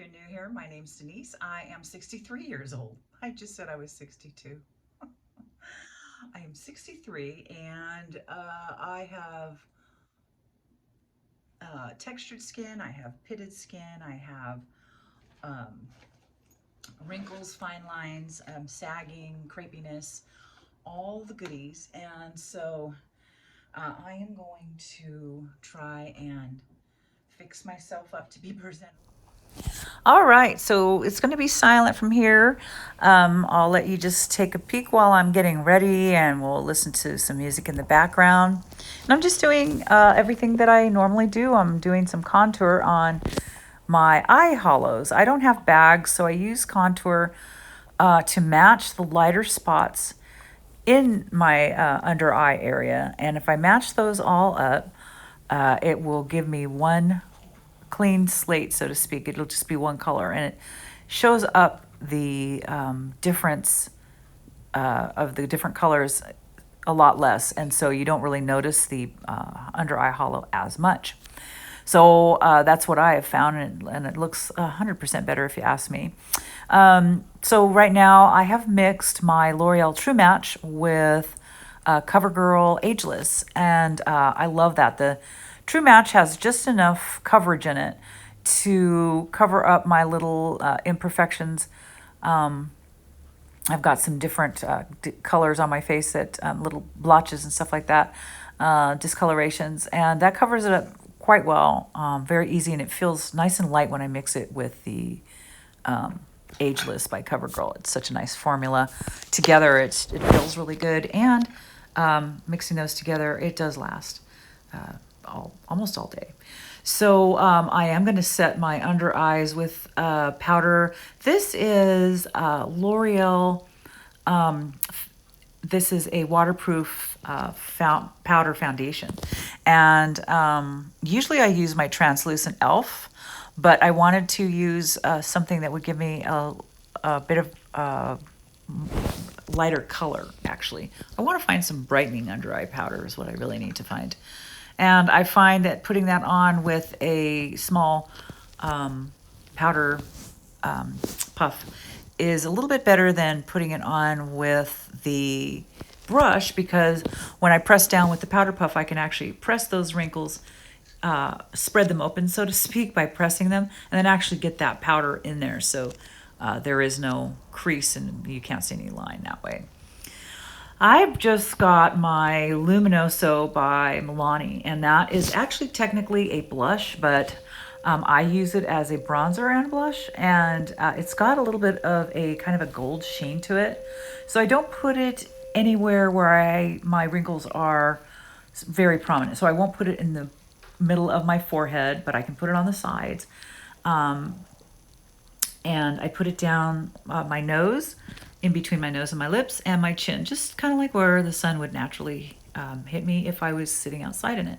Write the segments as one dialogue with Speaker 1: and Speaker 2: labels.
Speaker 1: you're new here, my name's Denise. I am 63 years old. I just said I was 62. I am 63 and I have textured skin, I have pitted skin, I have um, wrinkles, fine lines, sagging, crepiness, all the goodies. And so I am going to try and fix myself up to be presentable. All right, so it's going to be silent from here. I'll let you just take a peek while I'm getting ready, and we'll listen to some music in the background. And I'm just doing everything that I normally do. I'm doing some contour on my eye hollows. I don't have bags, so I use contour to match the lighter spots in my under eye area. And if I match those all up, it will give me one clean slate, so to speak. It'll just be one color, and it shows up the difference of the different colors a lot less, and so you don't really notice the under eye hollow as much. So that's what I have found, and it looks 100% better if you ask me. So right now I have mixed my L'Oreal True Match with CoverGirl Ageless, and I love that. The True Match has just enough coverage in it to cover up my little imperfections. I've got some different colors on my face, that little blotches and stuff like that, discolorations, and that covers it up quite well, very easy, and it feels nice and light when I mix it with the Ageless by CoverGirl. It's such a nice formula. Together, it feels really good, and mixing those together, it does last almost all day. So I am going to set my under eyes with powder. This is L'Oreal. This is a waterproof powder foundation. And usually I use my translucent e.l.f., but I wanted to use something that would give me a bit of lighter color, actually. I want to find some brightening under eye powder is what I really need to find. And I find that putting that on with a small powder puff is a little bit better than putting it on with the brush, because when I press down with the powder puff, I can actually press those wrinkles, spread them open, so to speak, by pressing them, and then actually get that powder in there. So there is no crease and you can't see any line that way. I've just got my Luminoso by Milani, and that is actually technically a blush, but I use it as a bronzer and blush, and it's got a little bit of a kind of a gold sheen to it. So I don't put it anywhere where my wrinkles are very prominent. So I won't put it in the middle of my forehead, but I can put it on the sides. And I put it down my nose, in between my nose and my lips, and my chin, just kind of like where the sun would naturally hit me if I was sitting outside in it.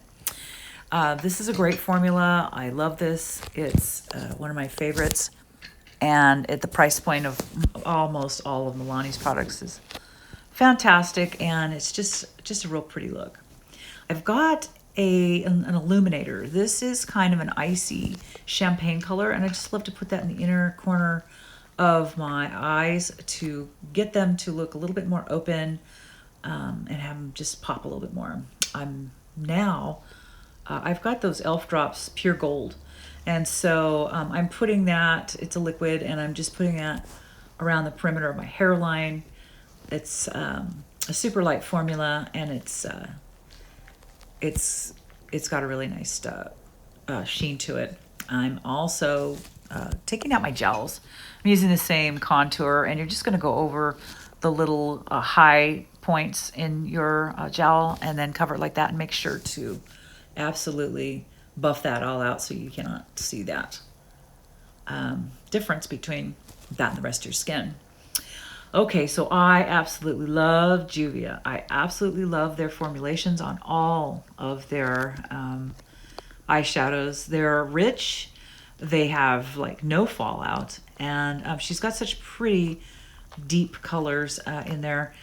Speaker 1: This is a great formula. I love this. It's one of my favorites. And at the price point of almost all of Milani's products is fantastic, and it's just a real pretty look. I've got an illuminator. This is kind of an icy champagne color, and I just love to put that in the inner corner of my eyes to get them to look a little bit more open, and have them just pop a little bit more. I've got those e.l.f. drops pure gold, and so I'm putting that, it's a liquid, and I'm just putting that around the perimeter of my hairline. It's a super light formula, and it's got a really nice sheen to it. I'm also taking out my gels. I'm using the same contour, and you're just going to go over the little high points in your gel, and then cover it like that, and make sure to absolutely buff that all out so you cannot see that difference between that and the rest of your skin. Okay, so I absolutely love Juvia. I absolutely love their formulations on all of their eyeshadows. They're rich. They have like no fallout, and she's got such pretty deep colors in there.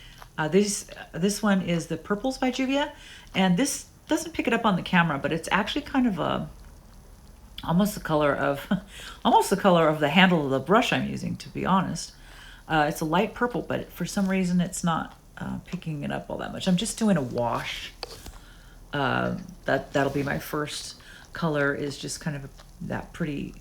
Speaker 1: This one is the Purples by Juvia, and this doesn't pick it up on the camera, but it's actually kind of almost the color of, almost the color of the handle of the brush I'm using, to be honest. It's a light purple, but for some reason it's not picking it up all that much. I'm just doing a wash. That'll be my first color, is just kind of that pretty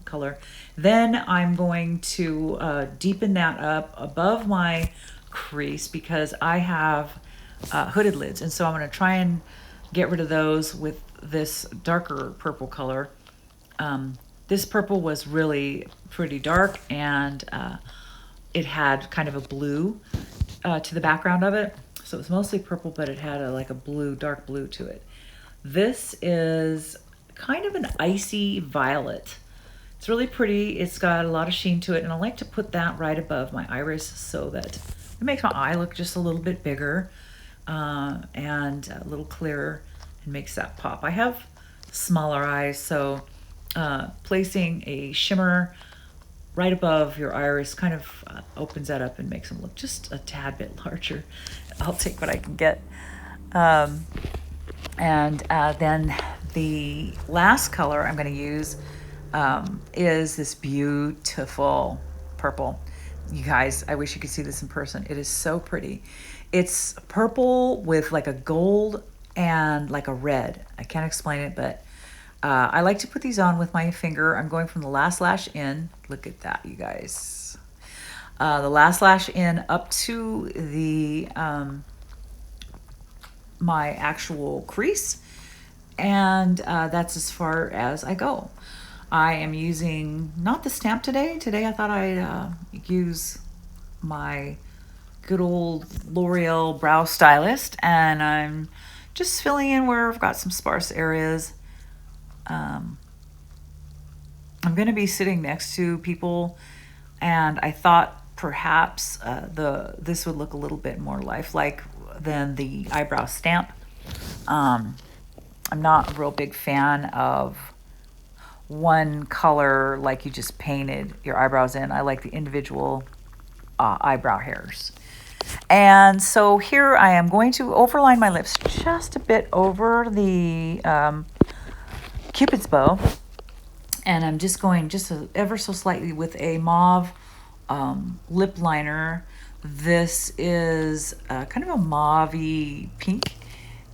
Speaker 1: color. Then I'm going to deepen that up above my crease because I have hooded lids, and so I'm going to try and get rid of those with this darker purple color. This purple was really pretty dark, and it had kind of a blue to the background of it. So it was mostly purple, but it had like a blue, dark blue to it. This is kind of an icy violet. It's really pretty. It's got a lot of sheen to it, and I like to put that right above my iris so that it makes my eye look just a little bit bigger and a little clearer, and makes that pop. I have smaller eyes, so placing a shimmer right above your iris kind of opens that up and makes them look just a tad bit larger. I'll take what I can get. And then the last color I'm going to use is this beautiful purple. You guys, I wish you could see this in person. It is so pretty. It's purple with like a gold and like a red. I can't explain it, but I like to put these on with my finger. I'm going from the last lash in. Look at that, you guys. The last lash in up to the my actual crease, and that's as far as I go. I am using not the stamp today. Today I thought I'd use my good old L'Oreal Brow Stylist, and I'm just filling in where I've got some sparse areas. I'm going to be sitting next to people, and I thought perhaps this would look a little bit more lifelike than the eyebrow stamp. I'm not a real big fan of one color like you just painted your eyebrows in. I like the individual eyebrow hairs. And so here I am going to overline my lips just a bit over the Cupid's bow, and I'm just going ever so slightly with a mauve lip liner. This is kind of a mauve-y pink,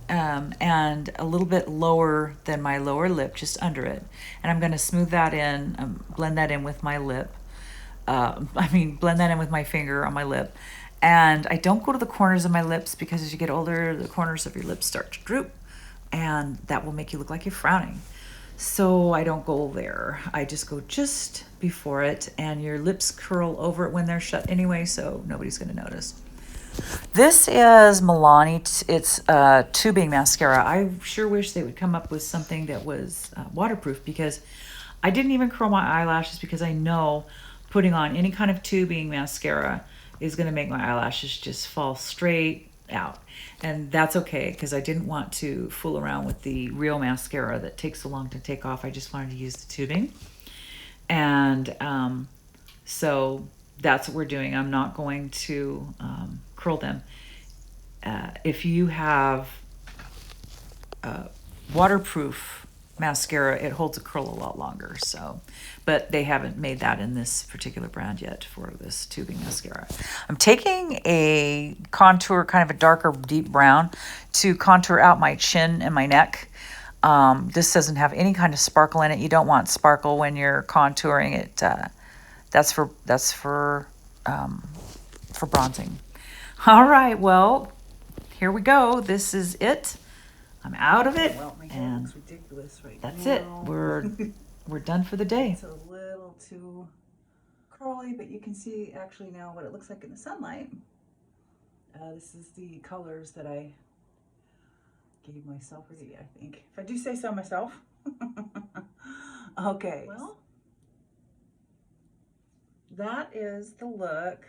Speaker 1: and a little bit lower than my lower lip, just under it. And I'm going to smooth that in, blend that in with my lip. Blend that in with my finger on my lip. And I don't go to the corners of my lips because as you get older, the corners of your lips start to droop, and that will make you look like you're frowning. So I don't go there. I just go just before it, and your lips curl over it when they're shut anyway, so nobody's going to notice. This is Milani. It's tubing mascara. I sure wish they would come up with something that was waterproof, because I didn't even curl my eyelashes because I know putting on any kind of tubing mascara is going to make my eyelashes just fall straight out. And that's okay, because I didn't want to fool around with the real mascara that takes so long to take off. I just wanted to use the tubing. And so that's what we're doing. I'm not going to curl them. If you have waterproof mascara, it holds a curl a lot longer. So, but they haven't made that in this particular brand yet for this tubing mascara. I'm taking a contour, kind of a darker deep brown, to contour out my chin and my neck. This doesn't have any kind of sparkle in it. You don't want sparkle when you're contouring it. That's for bronzing. All right, well, here we go. This is it. I'm out of it,
Speaker 2: well, my hair
Speaker 1: and
Speaker 2: looks ridiculous right
Speaker 1: that's
Speaker 2: now.
Speaker 1: it. We're done for the day.
Speaker 2: It's a little too curly, but you can see actually now what it looks like in the sunlight. This is the colors that I gave myself, I think, if I do say so myself. Okay, well, that is the look.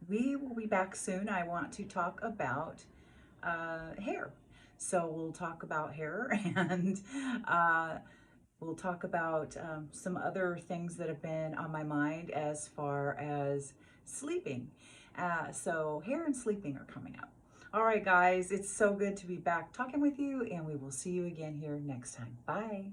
Speaker 2: We will be back soon. I want to talk about hair. So we'll talk about hair, and we'll talk about some other things that have been on my mind as far as sleeping. So hair and sleeping are coming up. All right, guys, it's so good to be back talking with you, and we will see you again here next time. Bye.